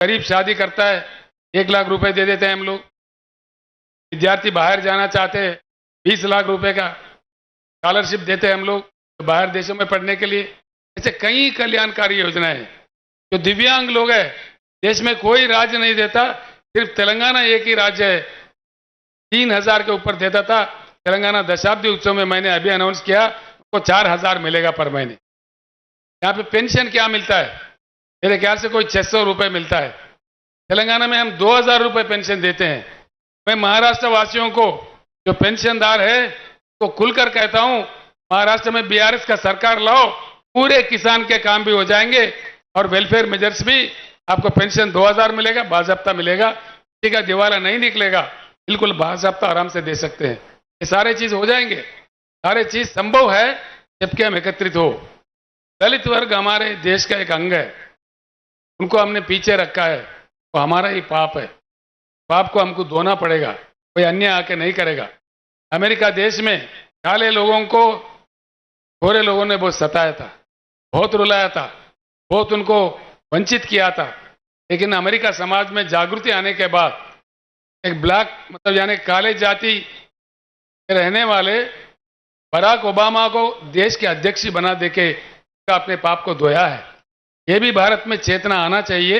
गरीब शादी करता है 1 लाख रुपए दे देते हैं हम लोग। विद्यार्थी बाहर जाना चाहते हैं 20 लाख रुपए का स्कॉलरशिप देते हैं हम लोग तो बाहर देशों में पढ़ने के लिए। ऐसे कई कल्याणकारी योजनाएं हैं। जो दिव्यांग लोग हैं, देश में कोई राज्य नहीं देता, सिर्फ तेलंगाना एक ही राज्य है 3,000 के ऊपर देता था। तेलंगाना दशाब्दी उत्सव में मैंने अभी अनाउंस किया उनको 4,000 मिलेगा पर महीने। यहाँ पे पेंशन क्या मिलता है? मेरे ख्याल से कोई 600 रुपए मिलता है। तेलंगाना में हम 2,000 रुपए पेंशन देते हैं। मैं महाराष्ट्र वासियों को, जो पेंशनदार है, तो खुलकर कहता हूं, महाराष्ट्र में बीआरएस का सरकार लाओ, पूरे किसान के काम भी हो जाएंगे और वेलफेयर मेजर्स भी। आपको पेंशन 2,000 मिलेगा, बाजाब्ता मिलेगा, किसी का दिवाला नहीं निकलेगा, बिल्कुल बाजाब्ता आराम से दे सकते हैं। ये सारे चीज हो जाएंगे, सारे चीज संभव है जबकि हम एकत्रित हो। दलित वर्ग हमारे देश का एक अंग है, उनको हमने पीछे रखा है, तो हमारा ही पाप है। पाप को हमको धोना पड़ेगा, कोई अन्य आके नहीं करेगा। अमेरिका देश में काले लोगों को गोरे लोगों ने बहुत सताया था, बहुत रुलाया था, बहुत उनको वंचित किया था। लेकिन अमेरिका समाज में जागृति आने के बाद एक ब्लैक मतलब यानी काले जाति के रहने वाले बराक ओबामा को देश के अध्यक्ष बना देके अपने पाप को धोया है। ये भी भारत में चेतना आना चाहिए,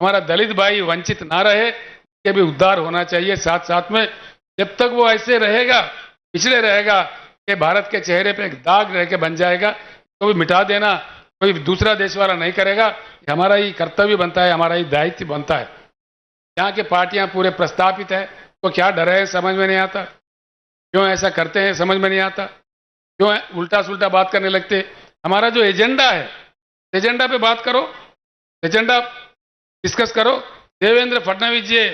हमारा दलित भाई वंचित ना रहे, ये भी उद्धार होना चाहिए। साथ साथ में जब तक वो ऐसे रहेगा, पिछड़े रहेगा, कि भारत के चेहरे पे एक दाग रह के बन जाएगा, तो भी मिटा देना कोई दूसरा देश वाला नहीं करेगा। हमारा ही कर्तव्य बनता है, हमारा ही दायित्व बनता है। यहाँ के पार्टियां पूरे प्रस्तापित है, तो क्या डर है समझ में नहीं आता, क्यों ऐसा करते हैं समझ में नहीं आता, क्यों उल्टा सुल्टा बात करने लगते। हमारा जो एजेंडा है, एजेंडा पे बात करो, एजेंडा डिस्कस करो। देवेंद्र फडणवीस जी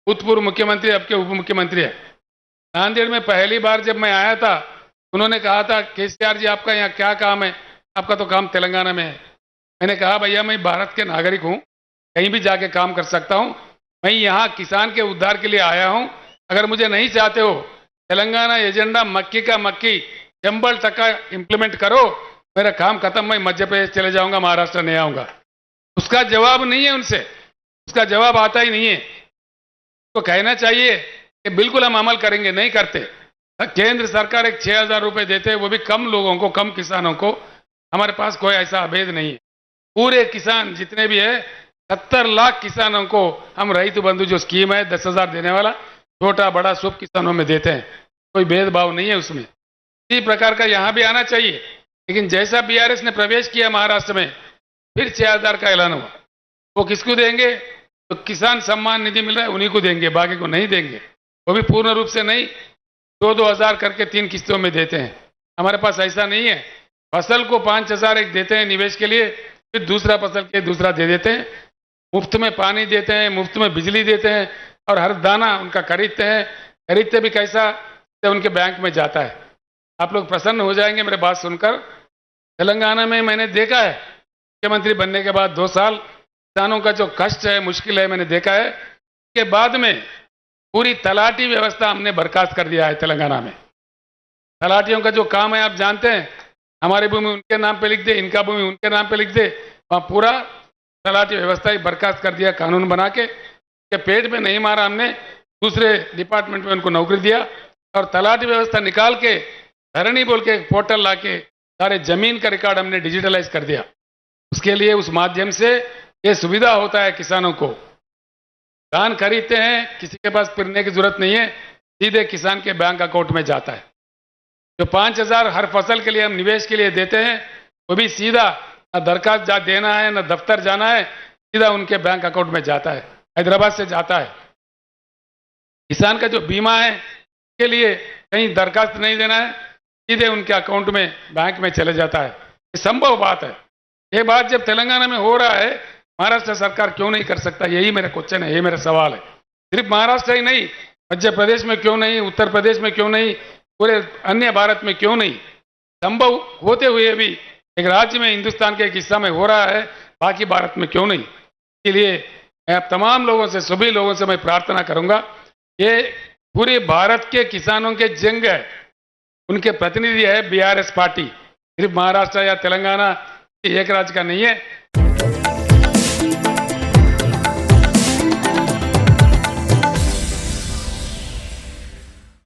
भूतपूर्व मुख्यमंत्री, अब के उप मुख्यमंत्री है। नांदेड़ में पहली बार जब मैं आया था, उन्होंने कहा था केसीआर जी आपका यहाँ क्या काम है, आपका तो काम तेलंगाना में है। मैंने कहा भैया मैं भारत के नागरिक हूँ, कहीं भी जाके काम कर सकता हूँ, मैं यहाँ किसान के उद्धार के लिए आया हूँ। अगर मुझे नहीं चाहते हो, तेलंगाना एजेंडा मक्की का मक्की जंबल तक का इम्प्लीमेंट करो, मेरा काम खत्म, मैं मध्य प्रदेश चले जाऊंगा, महाराष्ट्र नहीं आऊंगा। उसका जवाब नहीं है उनसे, उसका जवाब आता ही नहीं है। तो कहना चाहिए कि बिल्कुल हम अमल करेंगे, नहीं करते। केंद्र सरकार एक 6,000 रुपए देते हैं, वो भी कम लोगों को, कम किसानों को। हमारे पास कोई ऐसा अभेद नहीं है। पूरे किसान जितने भी है 70 लाख किसानों को हम रईत बंधु जो स्कीम है 10,000 देने वाला, छोटा बड़ा सब किसानों में देते हैं, कोई भेदभाव नहीं है उसमें। इसी प्रकार का यहाँ भी आना चाहिए। लेकिन जैसा बीआरएस ने प्रवेश किया महाराष्ट्र में, फिर 6,000 का ऐलान हुआ, वो किसको देंगे? तो किसान सम्मान निधि मिल रहा है उन्हीं को देंगे, बाकी को नहीं देंगे। वो भी पूर्ण रूप से नहीं, 2-2 हजार करके 3 किस्तों में देते हैं। हमारे पास ऐसा नहीं है। फसल को 5,000 एक देते हैं निवेश के लिए, फिर दूसरा फसल के दूसरा दे देते हैं। मुफ्त में पानी देते हैं, मुफ्त में बिजली देते हैं, और हर दाना उनका खरीदते हैं। खरीदते भी कैसा, तो उनके बैंक में जाता है। आप लोग प्रसन्न हो जाएंगे मेरे बात सुनकर। तेलंगाना में मैंने देखा है, मुख्यमंत्री बनने के बाद 2 साल किसानों का जो कष्ट है, मुश्किल है, मैंने देखा है। के बाद में पूरी तलाटी व्यवस्था हमने बर्खास्त कर दिया है तेलंगाना में। तलाटियों का जो काम है आप जानते हैं, हमारी भूमि उनके नाम पे लिख दे, इनका भूमि उनके नाम पे लिख दे, वहाँ पूरा तलाटी व्यवस्था ही बर्खास्त कर दिया कानून बना के पेट में नहीं मारा हमने, दूसरे डिपार्टमेंट में उनको नौकरी दिया। और तलाटी व्यवस्था निकाल के धरणी बोल के पोर्टल ला के सारे जमीन का रिकॉर्ड हमने डिजिटलाइज कर दिया। उसके लिए उस माध्यम से ये सुविधा होता है, किसानों को धान खरीदते हैं, किसी के पास फिरने की जरूरत नहीं है, सीधे किसान के बैंक अकाउंट में जाता है। जो 5,000 हर फसल के लिए हम निवेश के लिए देते हैं, वो भी सीधा, न दरखास्त देना है, न दफ्तर जाना है, सीधा उनके बैंक अकाउंट में जाता है, हैदराबाद से जाता है। किसान का जो बीमा है के लिए कहीं दरखास्त नहीं देना है, सीधे उनके अकाउंट में बैंक में चले जाता है। ये संभव बात है। ये बात जब तेलंगाना में हो रहा है, महाराष्ट्र सरकार क्यों नहीं कर सकता? यही मेरा क्वेश्चन है, यही मेरा सवाल है। सिर्फ महाराष्ट्र ही नहीं, मध्य प्रदेश में क्यों नहीं, उत्तर प्रदेश में क्यों नहीं, पूरे अन्य भारत में क्यों नहीं? संभव होते हुए भी एक राज्य में, हिंदुस्तान के एक हिस्सा में हो रहा है, बाकी भारत में क्यों नहीं? इसके लिए मैं आप तमाम लोगों से, सभी लोगों से मैं प्रार्थना करूंगा, ये पूरे भारत के किसानों के जंग है, उनके प्रतिनिधि है बीआरएस पार्टी। सिर्फ महाराष्ट्र या तेलंगाना एक राज्य का नहीं है।